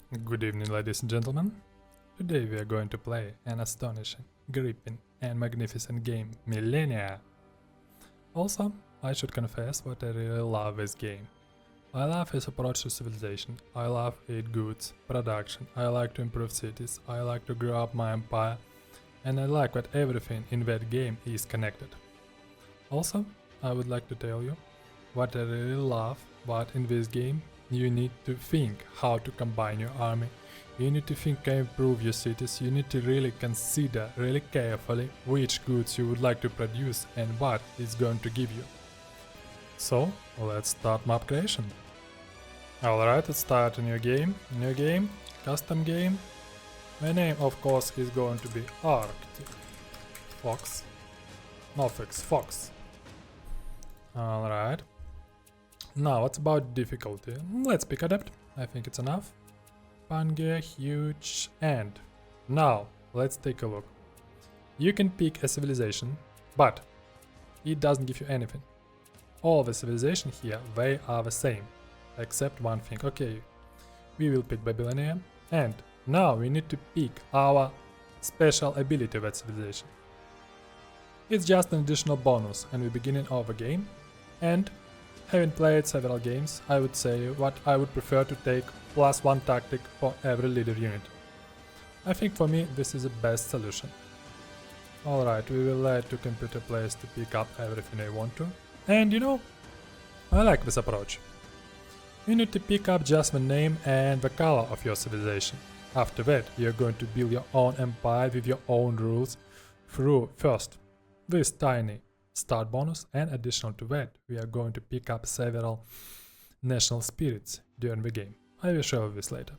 Good evening, ladies and gentlemen. Today we are going to play an astonishing, gripping and magnificent game, Millennia. Also, I should confess what I really love this game. I love its approach to civilization, I love its goods, production, I like to improve cities, I like to grow up my empire, and I like that everything in that game is connected. Also, I would like to tell you what I really love, but in this game you need to think how to combine your army, you need to think how to improve your cities, you need to really consider really carefully which goods you would like to produce and what it's going to give you. So, let's start map creation. Alright, let's start a new game, custom game. My name of course is going to be Arctic Fox. No fix, Fox. Alright. Now, what's about difficulty? Let's pick adept. I think it's enough. Pangea, huge, and now let's take a look. You can pick a civilization, but it doesn't give you anything. All the civilization here, they are the same, except one thing. Okay, we will pick Babylonia, and now we need to pick our special ability of that civilization. It's just an additional bonus, and we're beginning of a game, and having played several games, I would say what I would prefer to take +1 tactic for every leader unit. I think for me this is the best solution. Alright, we will let to computer players to pick up everything they want to. And you know, I like this approach. You need to pick up just the name and the color of your civilization. After that, you're going to build your own empire with your own rules through first this tiny start bonus, and additional to that, we are going to pick up several national spirits during the game. I will show you this later.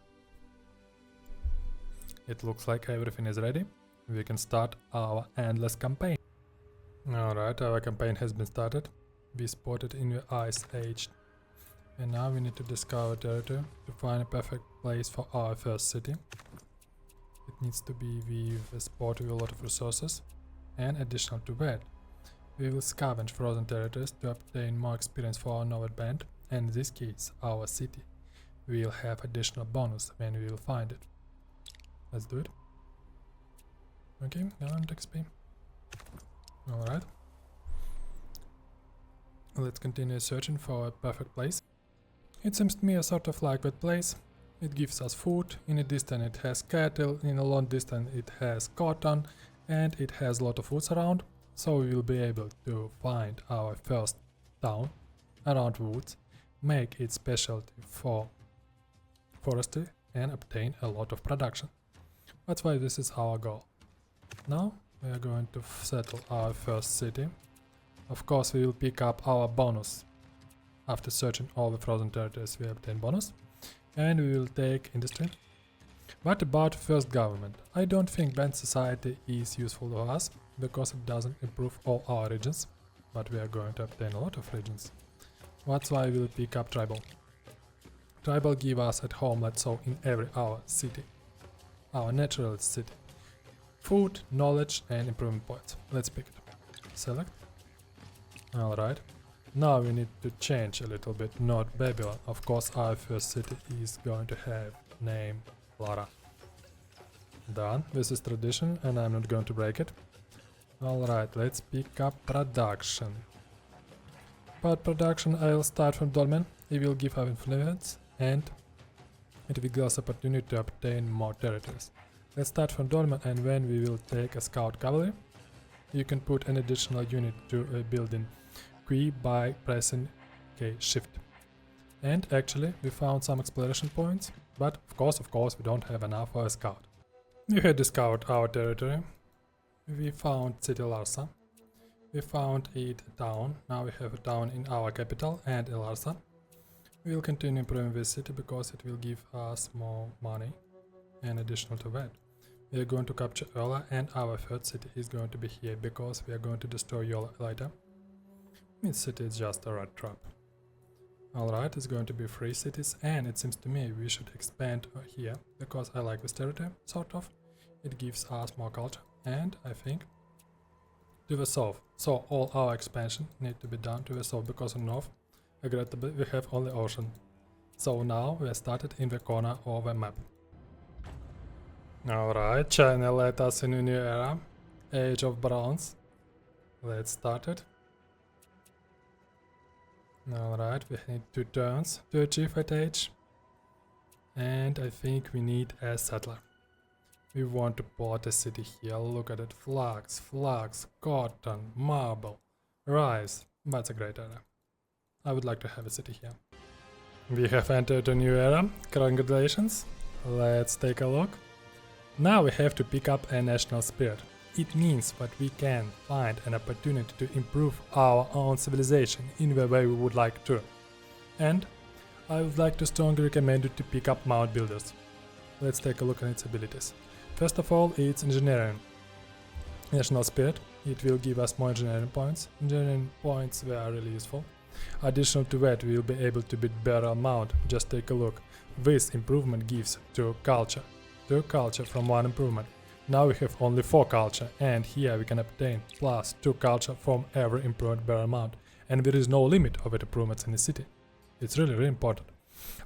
It looks like everything is ready. We can start our endless campaign. Alright, our campaign has been started. We spotted in the Ice Age. And now we need to discover territory to find a perfect place for our first city. It needs to be with a spot with a lot of resources. And additional to that, we will scavenge frozen territories to obtain more experience for our novel band, and in this case, our city will have additional bonus when we will find it. Let's do it. Okay, element XP. Alright. Let's continue searching for a perfect place. It seems to me a sort of like that place. It gives us food, in a distance it has cattle, in a long distance it has cotton, and it has a lot of woods around. So we will be able to find our first town around woods, make it specialty for forestry and obtain a lot of production. That's why this is our goal. Now we are going to settle our first city. Of course we will pick up our bonus. After searching all the frozen territories we obtain bonus. And we will take industry. What about first government? I don't think band society is useful to us, because it doesn't improve all our regions, but we are going to obtain a lot of regions. That's why we will pick up tribal. Tribal give us at home, let's say in every our city, our natural city, food, knowledge and improvement points. Let's pick it. Select. Alright. Now we need to change a little bit, not Babylon. Of course our first city is going to have name Lara. Done. This is tradition and I'm not going to break it. Alright, let's pick up production. But production I'll start from Dolmen. It will give us influence and it will give us opportunity to obtain more territories. Let's start from Dolmen, and when we will take a scout cavalry, you can put an additional unit to a building Q by pressing K shift. And actually we found some exploration points, but of course we don't have enough for a scout. We had discovered our territory. We found City Larsa. We found it a town. Now we have a town in our capital and in Larsa. We will continue improving this city because it will give us more money. And additional to that, we are going to capture Yola, and our third city is going to be here because we are going to destroy Yola later. This city is just a rat trap. Alright, it's going to be 3 cities, and it seems to me we should expand here because I like this territory, sort of. It gives us more culture. And I think to the south. So all our expansion need to be done to the south because in north, regrettably, we have only ocean. So now we are started in the corner of the map. Alright, China let us in a new era. Age of Bronze. Let's start it. Alright, we need 2 turns to achieve that age. And I think we need a settler. We want to plot a city here. Look at it. Flax, cotton, marble, rice. That's a great area. I would like to have a city here. We have entered a new era. Congratulations. Let's take a look. Now we have to pick up a national spirit. It means that we can find an opportunity to improve our own civilization in the way we would like to. And I would like to strongly recommend you to pick up Mound Builders. Let's take a look at its abilities. First of all, it's engineering. National spirit. It will give us more engineering points. Engineering points were really useful. Additional to that, we will be able to build barrel mount. Just take a look. This improvement gives 2 culture. 2 culture from 1 improvement. Now we have only 4 culture, and here we can obtain plus 2 culture from every improved barrel mount. And there is no limit of it improvements in the city. It's really important.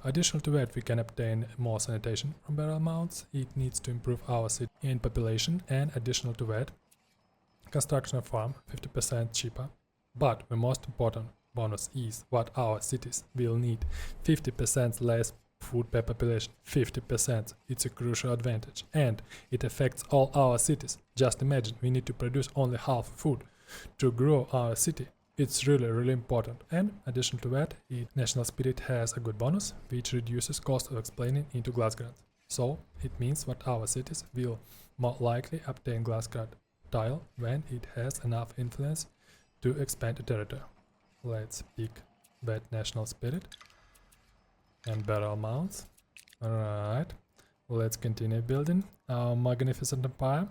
Additional to that, we can obtain more sanitation from barrel mounts. It needs to improve our city in population, and additional to that, construction of farm 50% cheaper. But the most important bonus is what our cities will need 50% less food per population. 50%. It's a crucial advantage, and it affects all our cities. Just imagine, we need to produce only half food to grow our city. It's really important. And addition to that, national spirit has a good bonus, which reduces cost of explaining into glass grants. So it means that our cities will more likely obtain glass grant tile when it has enough influence to expand the territory. Let's pick that national spirit and barrel mounts. Alright, let's continue building our magnificent empire.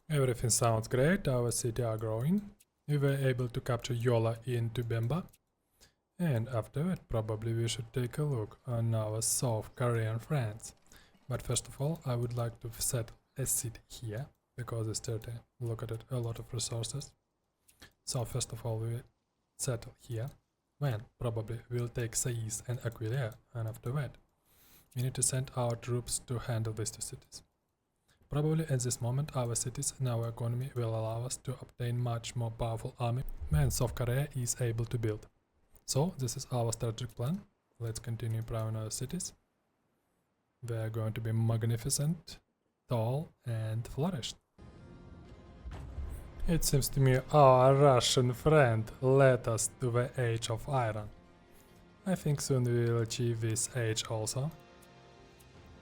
Everything sounds great, our city are growing. We were able to capture Yola in Tubemba. And after that, probably we should take a look on our South Korean friends. But first of all, I would like to set a city here, because it's territory. Look at it, a lot of resources. So first of all, we settle here. When probably we'll take Sais and Aquileia, and after that, we need to send our troops to handle these 2 cities. Probably at this moment our cities and our economy will allow us to obtain much more powerful army when South Korea is able to build. So this is our strategic plan. Let's continue improving our cities. They are going to be magnificent, tall and flourished. It seems to me our Russian friend led us to the age of iron. I think soon we will achieve this age also.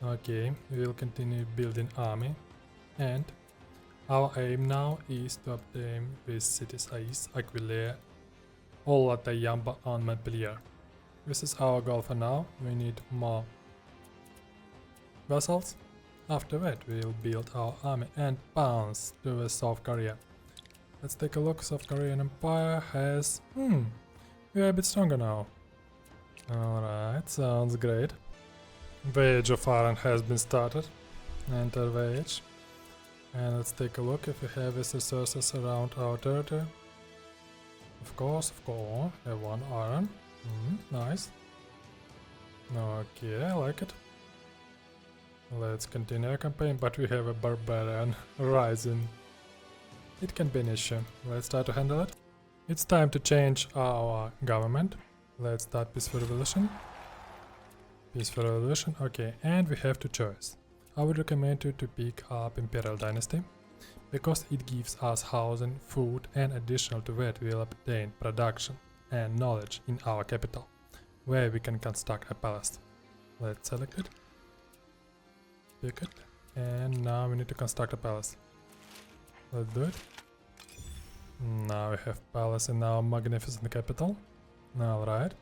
Okay, we will continue building army, and our aim now is to obtain these cities Ais, Aquileia, Olatayamba and Montpellier. This is our goal for now. We need more vassals. After that we will build our army and pounce to the South Korea. Let's take a look. South Korean Empire has... we are a bit stronger now. Alright, sounds great. The Age of Iron has been started. Enter the age. And let's take a look if we have these resources around our territory. Of course, we have 1 iron. Nice. Okay, I like it. Let's continue our campaign, but we have a barbarian rising. It can be an issue. Let's try to handle it. It's time to change our government. Let's start peaceful revolution. Peaceful revolution, okay, and we have to choose. I would recommend you to pick up Imperial Dynasty, because it gives us housing, food, and additional to that we will obtain production and knowledge in our capital, where we can construct a palace. Let's select it, pick it, and now we need to construct a palace. Let's do it. Now we have palace in our magnificent capital. Alright.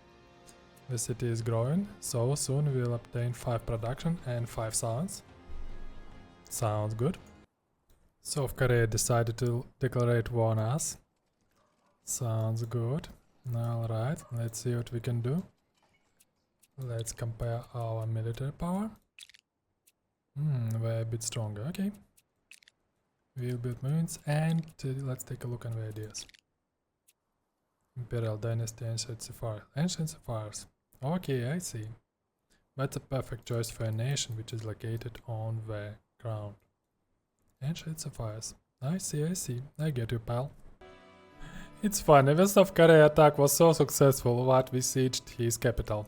The city is growing, so soon we will obtain 5 production and 5 science. Sounds good. South Korea decided to declare war on us. Sounds good. Alright, let's see what we can do. Let's compare our military power. We're a bit stronger, okay. We'll build marines and let's take a look on the ideas. Imperial Dynasty, Ancient Seafarers. Ancient Seafarers. Okay, I see. That's a perfect choice for a nation which is located on the ground. Ancient seafarers. I see. I get you, pal. It's funny, the South Korea attack was so successful that we sieged his capital.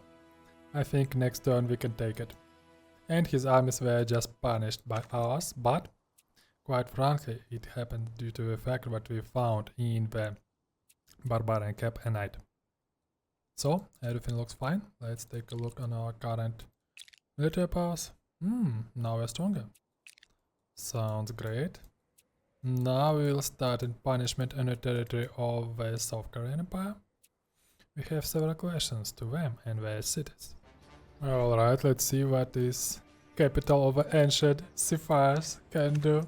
I think next turn we can take it. And his armies were just punished by us, but quite frankly, it happened due to the fact that we found in the barbarian camp a knight. So, everything looks fine. Let's take a look on our current military powers. Now we're stronger. Sounds great. Now we will start in punishment on the territory of the South Korean Empire. We have several questions to them and their cities. Alright, let's see what this capital of the ancient seafarers can do.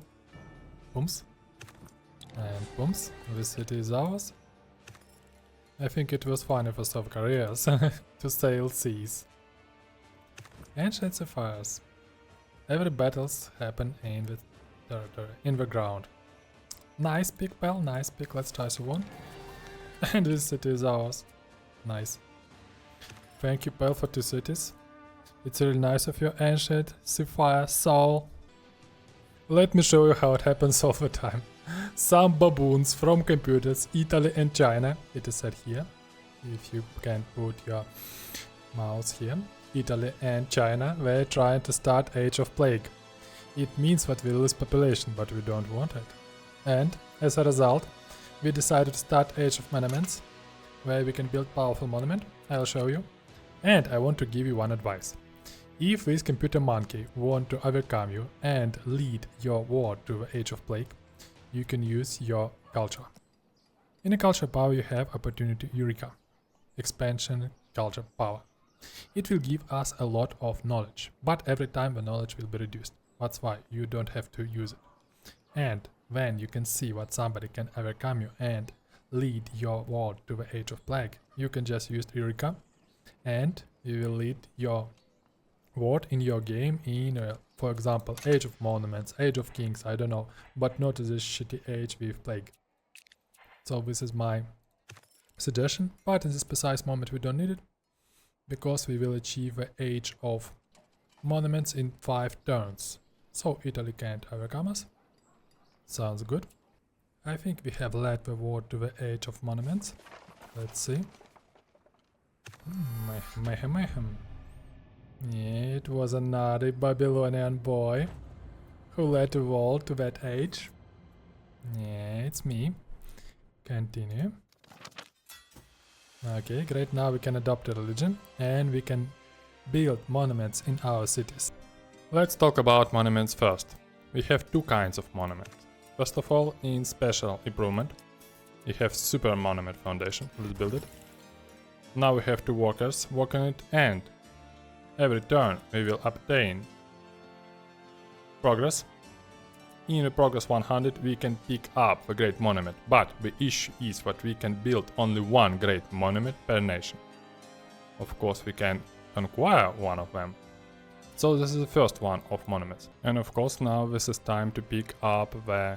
Booms. And booms. The city is ours. I think it was funny for South Koreans to sail seas. Ancient seafarers. Every battles happen in the territory, in the ground. Nice pick, pal, nice pick. Let's try to one. And this city is ours. Nice. Thank you, pal, for 2 cities. It's really nice of you, ancient seafarer soul. Let me show you how it happens all the time. Some baboons from computers, Italy and China, it is said here, if you can put your mouse here, Italy and China, they're trying to start Age of Plague. It means that we lose population, but we don't want it. And, as a result, we decided to start Age of Monuments, where we can build powerful monument, I'll show you. And I want to give you one advice. If this computer monkey want to overcome you and lead your war to the Age of Plague, you can use your culture. In a culture power you have opportunity Eureka, expansion culture power. It will give us a lot of knowledge, but every time the knowledge will be reduced. That's why you don't have to use it. And when you can see what somebody can overcome you and lead your war to the Age of Plague, you can just use Eureka and you will lead your war in your game in, for example, Age of Monuments, Age of Kings, I don't know, but not this shitty age with Plague. So this is my suggestion, but in this precise moment we don't need it, because we will achieve the Age of Monuments in 5 turns. So Italy can't overcome us. Sounds good. I think we have led the war to the Age of Monuments. Let's see. Mayhem. Yeah, it was another Babylonian boy who led the war to that age. Yeah, it's me. Continue. Okay, great. Now we can adopt a religion and we can build monuments in our cities. Let's talk about monuments first. We have 2 kinds of monuments. First of all, in special improvement, we have super monument foundation. Let's build it. Now we have 2 workers work on it, and every turn we will obtain progress. In the progress 100 we can pick up a great monument, but the issue is that we can build only 1 great monument per nation. Of course we can acquire one of them. So this is the first one of monuments. And of course now this is time to pick up the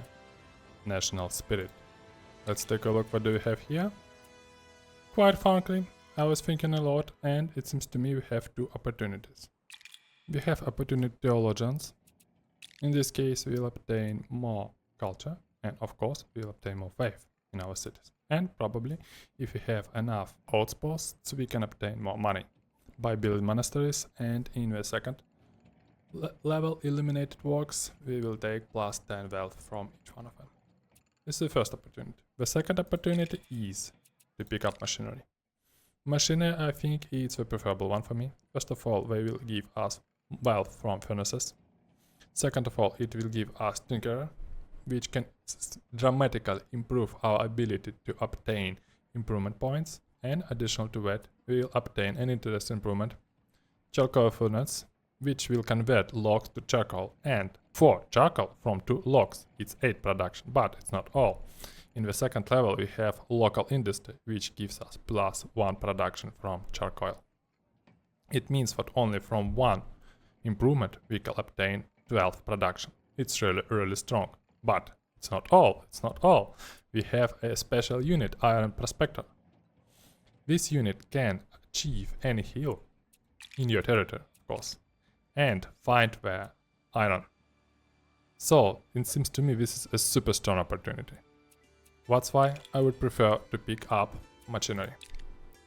national spirit. Let's take a look what do we have here. Quite frankly, I was thinking a lot, and it seems to me we have 2 opportunities. We have opportunity theologians. In this case we will obtain more culture, and of course we will obtain more faith in our cities. And probably if we have enough outposts we can obtain more money by building monasteries, and in the second level illuminated works we will take plus 10 wealth from each one of them. This is the first opportunity. The second opportunity is to pick up machinery. Machinery, I think, is the preferable one for me. First of all, they will give us wealth from furnaces. Second of all, it will give us tinkerer, which can dramatically improve our ability to obtain improvement points. And additional to that, we will obtain an interest improvement, charcoal furnace, which will convert logs to charcoal. And for charcoal from 2 logs, it's 8 production, but it's not all. In the second level we have local industry, which gives us plus 1 production from charcoal. It means that only from 1 improvement we can obtain 12 production. It's really strong. But it's not all. We have a special unit, Iron Prospector. This unit can achieve any hill in your territory, of course, and find the iron. So, it seems to me this is a super strong opportunity. That's why I would prefer to pick up machinery.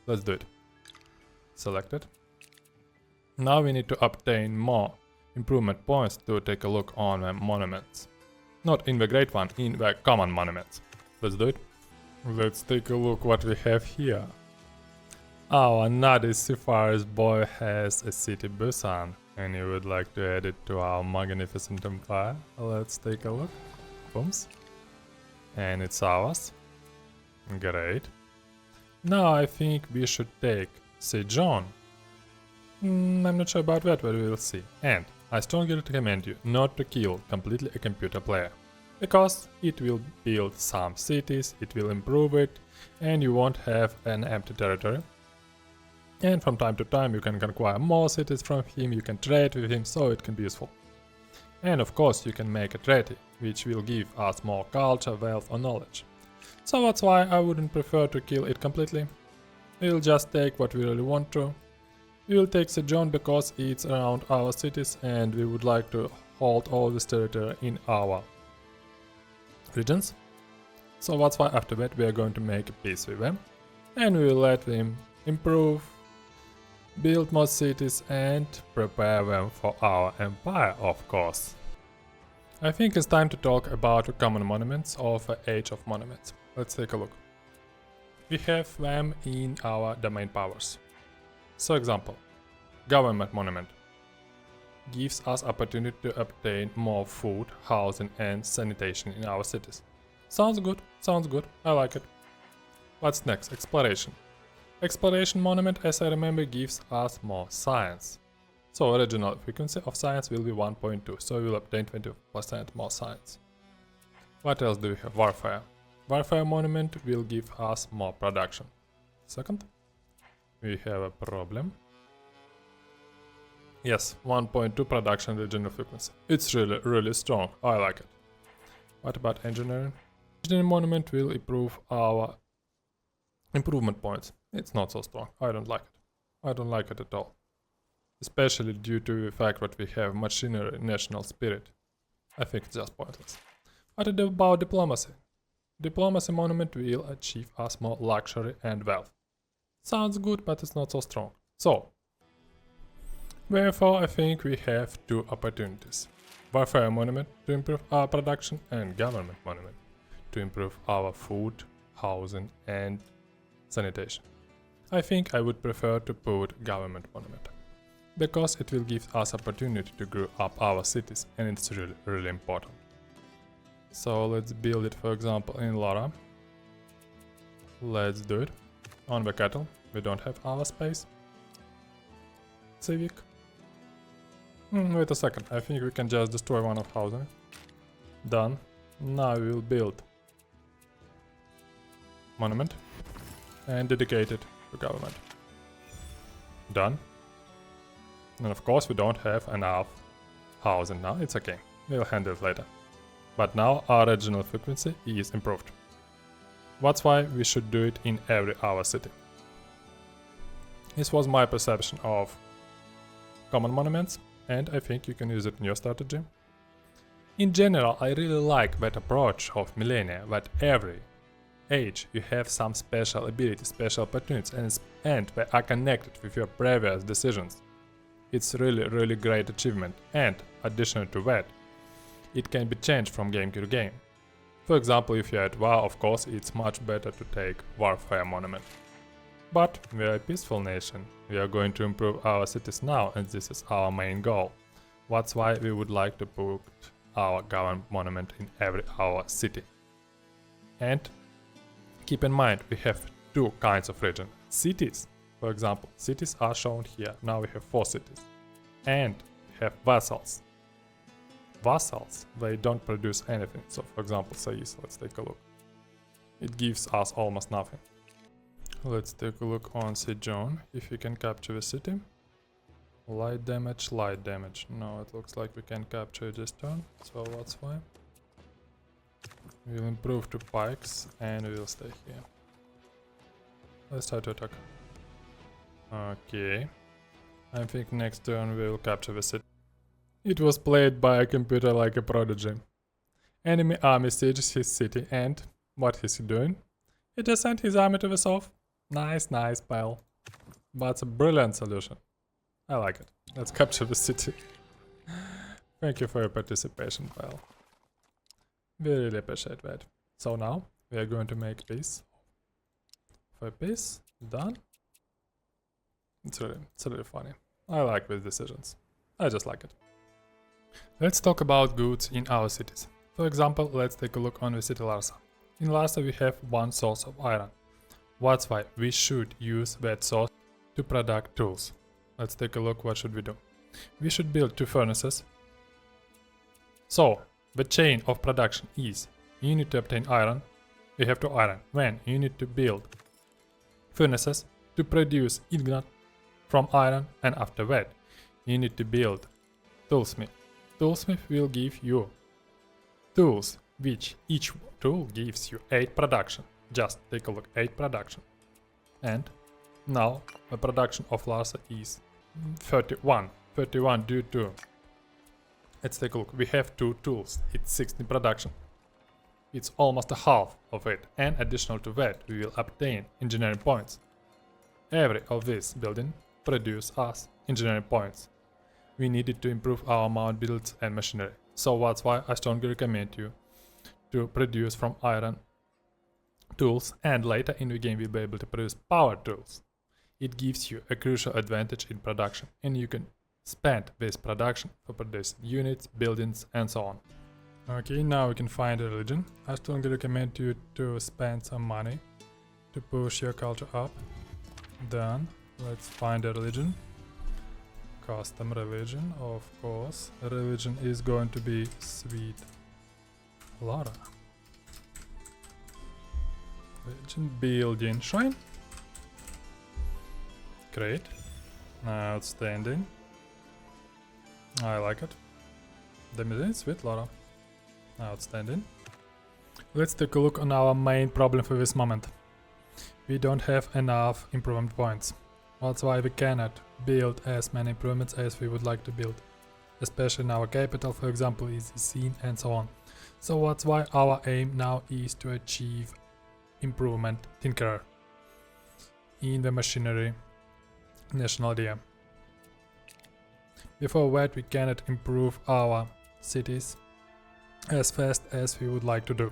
Let's do it. Select it. Now we need to obtain more improvement points to take a look on the monuments. Not in the great one, in the common monuments. Let's do it. Let's take a look what we have here. Our naughty seafarers boy has a city Busan, and he would like to add it to our magnificent empire. Let's take a look. Booms. And it's ours. Great. Now I think we should take Sejong. I'm not sure about that, but we will see. And I strongly recommend you not to kill completely a computer player. Because it will build some cities, it will improve it, and you won't have an empty territory. And from time to time you can acquire more cities from him, you can trade with him, so it can be useful. And of course you can make a treaty, which will give us more culture, wealth or knowledge. So that's why I wouldn't prefer to kill it completely. We'll just take what we really want to. We will take Sejong because it's around our cities and we would like to hold all this territory in our regions. So that's why after that we are going to make a peace with them. And we will let them improve, build more cities and prepare them for our empire, of course. I think it's time to talk about the common monuments of the Age of Monuments. Let's take a look. We have them in our domain powers. So example, government monument gives us opportunity to obtain more food, housing and sanitation in our cities. Sounds good, I like it. What's next? Exploration. Exploration monument, as I remember, gives us more science. So original frequency of science will be 1.2, so we will obtain 20% more science. What else do we have? Warfare. Warfare monument will give us more production. Second, we have a problem. Yes, 1.2 production regional frequency. It's really strong, I like it. What about engineering? Engineering monument will improve our improvement points. It's not so strong, I don't like it. I don't like it at all. Especially due to the fact that we have machinery national spirit. I think it's just pointless. What about diplomacy? Diplomacy monument will achieve us more luxury and wealth. Sounds good, but it's not so strong. So, therefore I think we have two opportunities. Warfare monument to improve our production and government monument to improve our food, housing and sanitation. I think I would prefer to put government monument, because it will give us opportunity to grow up our cities and it's really important. So let's build it, for example, in Lara. Let's do it. On the cattle, we don't have our space. Civic. Wait a second, I think we can just destroy one of housing. Done. Now we will build monument and dedicate it to government. Done. And of course we don't have enough housing now, it's okay, we'll handle it later. But now our regional frequency is improved. That's why we should do it in every our city. This was my perception of common monuments, and I think you can use it in your strategy. In general, I really like that approach of Millennia, that every age you have some special abilities, special opportunities, and they are connected with your previous decisions. It's really great achievement, and additional to that, it can be changed from game to game. For example, if you're at war, of course, it's much better to take Warfare Monument. But we are a peaceful nation, we are going to improve our cities now, and this is our main goal. That's why we would like to put our government monument in every our city. And keep in mind, we have two kinds of region. Cities, for example, cities are shown here, now we have 4 cities. And we have vassals. Vassals, they don't produce anything, so for example, Sais, let's take a look. It gives us almost nothing. Let's take a look on Sejong, if we can capture the city. Light damage. No, it looks like we can capture it this turn, so that's fine. We'll improve to pikes and we'll stay here. Let's try to attack. Okay. I think next turn we'll capture the city. It was played by a computer like a prodigy. Enemy army sieges his city and what is he doing? He just sent his army to the south. Nice, nice, pal. That's a brilliant solution. I like it. Let's capture the city. Thank you for your participation, pal. We really appreciate that. So now we are going to make peace. For peace, done. It's really funny. I like these decisions. I just like it. Let's talk about goods in our cities. For example, let's take a look on the city Larsa. In Larsa we have one source of iron. That's why we should use that source to produce tools. Let's take a look what should we do. We should build 2 furnaces. So, the chain of production is, you need to obtain iron, you have to iron. Then you need to build furnaces to produce ignite from iron, and after that you need to build toolsmith. Toolsmith will give you tools, which each tool gives you 8 production. Just take a look, 8 production. And now the production of Larsa is 31 due to, let's take a look, we have 2 tools, it's 16 production. It's almost a half of it, and additional to that we will obtain engineering points. Every of this building produce us engineering points. We needed to improve our mount builds and machinery, so that's why I strongly recommend you to produce from iron tools, and later in the game we'll be able to produce power tools. It gives you a crucial advantage in production, and you can spend this production for producing units, buildings, and so on. Okay, now we can find a religion. I strongly recommend you to spend some money to push your culture up. Then let's find a religion. Custom religion, of course. Religion is going to be Sweet Lara. Religion building shrine. Great. Outstanding. I like it. Then Sweet Lara. Outstanding. Let's take a look on our main problem for this moment. We don't have enough improvement points. That's why we cannot build as many improvements as we would like to build. Especially in our capital, for example, is seen and so on. So that's why our aim now is to achieve improvement Tinkerer in the machinery national idea. Before that we cannot improve our cities as fast as we would like to do.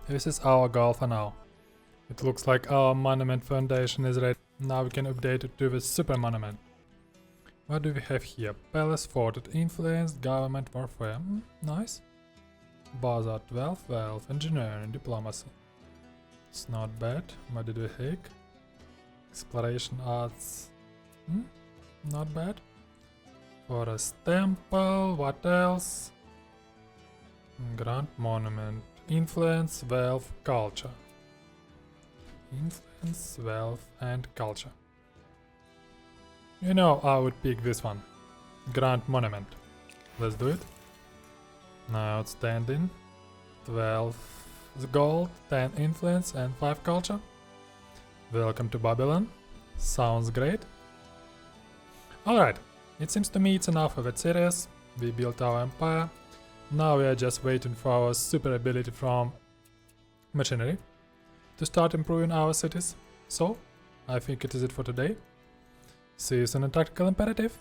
This is our goal for now. It looks like our monument foundation is ready. Now we can update it to the super monument. What do we have here? Palace, forted influence, government, warfare. Nice. Bazaar 12, wealth, engineering, diplomacy. It's not bad. What did we take? Exploration arts. Not bad. Forest temple, what else? Grand monument. Influence, wealth, culture. Influence, wealth, and culture. You know, I would pick this one. Grand monument. Let's do it. Now outstanding. 12 gold, 10 influence, and 5 culture. Welcome to Babylon. Sounds great. Alright, it seems to me it's enough of that series. We built our empire. Now we are just waiting for our super ability from machinery to start improving our cities. So, I think it is it for today. See you soon in Tactical Imperative.